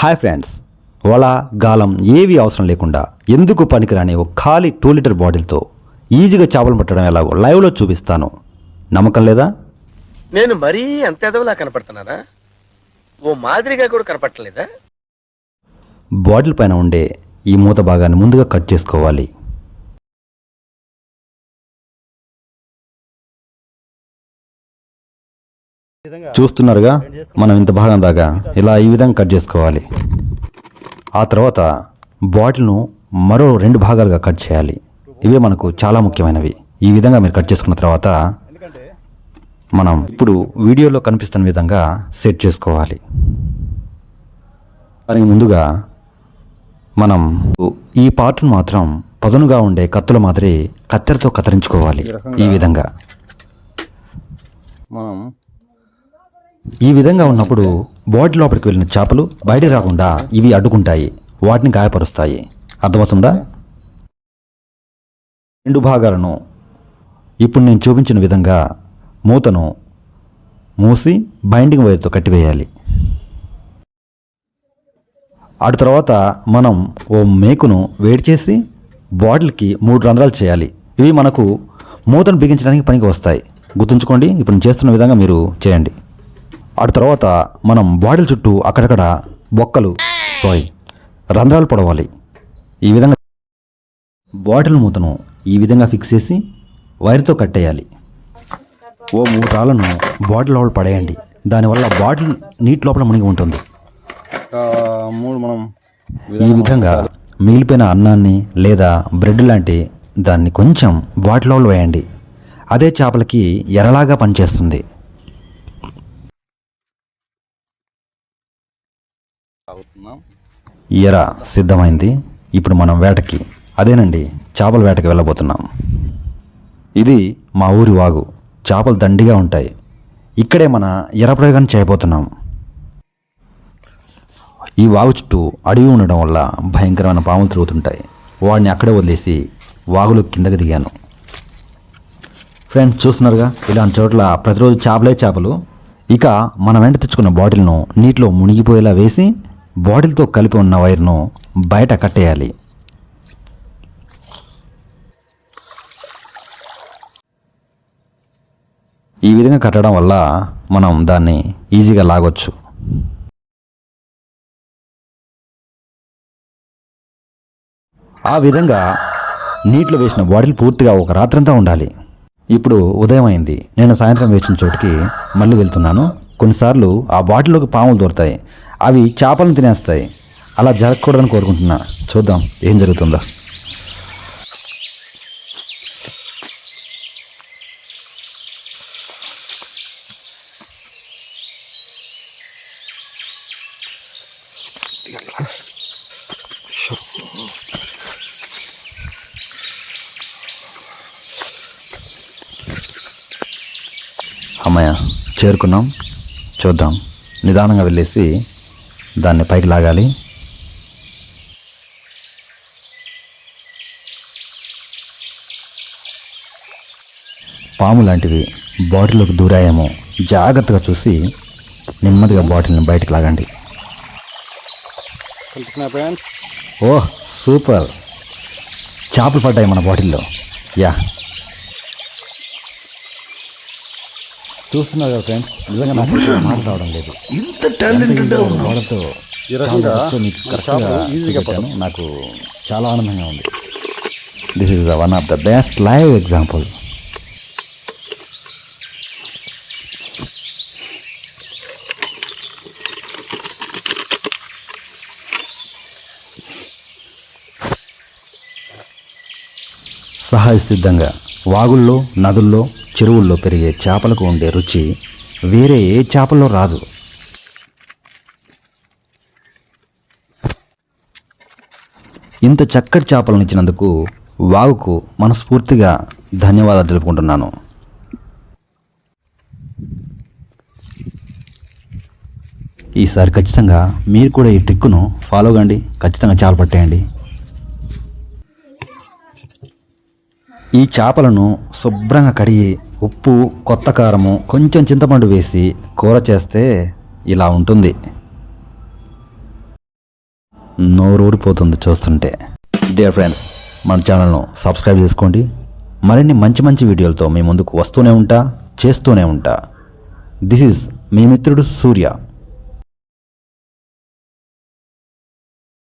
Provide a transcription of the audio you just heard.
Hi friends, వల గాలం ఏవి అవసరం లేకుండా ఎందుకు పనికిరాని ఒక ఖాళీ 2 లీటర్ బాటిల్తో ఈజీగా చేపలు పట్టడం ఎలాగో లైవ్లో చూపిస్తాను. నమ్మకం లేదా? నేను మరీ అంత ఎదవలా కనపడుతున్నానా? ఓ మాదిరిగా కూడా కనపడలేదా? బాటిల్ పైన ఉండే ఈ మూత భాగాన్ని ముందుగా కట్ చేసుకోవాలి. చూస్తున్నారుగా, మనం ఇంత భాగం దాకా ఇలా ఈ విధంగా కట్ చేసుకోవాలి. ఆ తర్వాత బాటిల్ను మరో 2 భాగాలుగా కట్ చేయాలి. ఇవే మనకు చాలా ముఖ్యమైనవి. ఈ విధంగా మీరు కట్ చేసుకున్న తర్వాత మనం ఇప్పుడు వీడియోలో కనిపిస్తున్న విధంగా సెట్ చేసుకోవాలి. దానికి ముందుగా మనం ఈ పార్ట్ను మాత్రం పదునుగా ఉండే కత్తుల మాదిరి కత్తెరతో కత్తిరించుకోవాలి. ఈ విధంగా మనం ఈ విధంగా ఉన్నప్పుడు బాటిల్ లోపలికి వెళ్ళిన చేపలు బయట రాకుండా ఇవి అడ్డుకుంటాయి, వాటిని గాయపరుస్తాయి. అర్థమవుతుందా? 2 భాగాలను ఇప్పుడు నేను చూపించిన విధంగా మూతను మూసి బైండింగ్ వైర్తో కట్టివేయాలి. అటు తర్వాత మనం ఓ మేకును వేడి చేసి బాటిల్కి 3 రంధ్రాలు చేయాలి. ఇవి మనకు మూతను బిగించడానికి పనికి వస్తాయి. గుర్తుంచుకోండి, ఇప్పుడు నేను చేస్తున్న విధంగా మీరు చేయండి. అటు తర్వాత మనం బాటిల్ చుట్టూ అక్కడక్కడ రంధ్రాలు పొడవాలి. ఈ విధంగా బాటిల్ మూతను ఈ విధంగా ఫిక్స్ చేసి వైర్తో కట్టేయాలి. ఓ 3 రాళ్ళను బాటిల్ లోపల పడేయండి. దానివల్ల బాటిల్ నీటి లోపల మునిగి ఉంటుంది. ఈ విధంగా మిగిలిపోయిన అన్నాన్ని లేదా బ్రెడ్ లాంటి దాన్ని కొంచెం బాటిల్ లోపల వేయండి. అదే చేపలకి ఎరలాగా పనిచేస్తుంది. ఎర సిద్ధమైంది. ఇప్పుడు మనం వేటకి, అదేనండి చేపల వేటకి వెళ్ళబోతున్నాం. ఇది మా ఊరి వాగు. చేపలు దండిగా ఉంటాయి. ఇక్కడే మన ఎర ప్రయోగాన్ని చేయబోతున్నాం. ఈ వాగు చుట్టూ అడవి ఉండడం వల్ల భయంకరమైన పాములు తిరుగుతుంటాయి. వాడిని అక్కడే వదిలేసి వాగులో కిందకి దిగాను. ఫ్రెండ్స్, చూస్తున్నారుగా, ఇలాంటి చోట్ల ప్రతిరోజు చేపలు. ఇక మనం వెంట తెచ్చుకున్న బాటిల్ను నీటిలో మునిగిపోయేలా వేసి బాటిల్తో కలిపి ఉన్న వైర్ను బయట కట్టేయాలి. ఈ విధంగా కట్టడం వల్ల మనం దాన్ని ఈజీగా లాగొచ్చు. ఆ విధంగా నీటిలో వేసిన బాటిల్ పూర్తిగా ఒక రాత్రంతా ఉండాలి. ఇప్పుడు ఉదయం అయింది. నేను సాయంత్రం వేసిన చోటుకి మళ్ళీ వెళ్తున్నాను. కొన్నిసార్లు ఆ బాటిల్లోకి పాములు దొరుకుతాయి. అవి చేపలను తినేస్తాయి. అలా జరగకూడదని కోరుకుంటున్నా. చూద్దాం ఏం జరుగుతుందో. అమ్మయ్య, చేరుకున్నాం. చూద్దాం. నిదానంగా వెళ్ళేసి దాన్ని పైకి లాగాలి. పాము లాంటివి బాటిల్లోకి దూరాయేమో జాగ్రత్తగా చూసి నెమ్మదిగా బాటిల్ని బయటకు లాగండి. ఓహ్, సూపర్! చేపలు పడ్డాయి మన బాటిల్లో. యా, చూస్తున్నారు కదా ఫ్రెండ్స్, నిజంగా నాకు మాట రావడం లేదు. ఇంత టాలెంటెడ్ వాడతో మీకు కరెక్ట్గా చూపెట్టాను. నాకు చాలా ఆనందంగా ఉంది. This is one of the best live example. సహజ సిద్ధంగా వాగుల్లో, నదుల్లో, చెరువుల్లో పెరిగే చేపలకు ఉండే రుచి వేరే ఏ చేపల్లో రాదు. ఇంత చక్కటి చేపలను ఇచ్చినందుకు వాగుకు మనస్ఫూర్తిగా ధన్యవాదాలు తెలుపుకుంటున్నాను. ఈసారి ఖచ్చితంగా మీరు కూడా ఈ ట్రిక్కును ఫాలో కండి. ఖచ్చితంగా చేపలు పట్టేయండి. ఈ చేపలను శుభ్రంగా కడిగి ఉప్పు, కొత్త కారము, కొంచెం చింతపండు వేసి కూర చేస్తే ఇలా ఉంటుంది. నోరు ఊడిపోతుంది చూస్తుంటే. డియర్ ఫ్రెండ్స్, మన ఛానల్ను సబ్స్క్రైబ్ చేసుకోండి. మరిన్ని మంచి మంచి వీడియోలతో మీ ముందుకు వస్తూనే ఉంటా, చేస్తూనే ఉంటా. దిస్ ఈజ్ మీ మిత్రుడు సూర్య.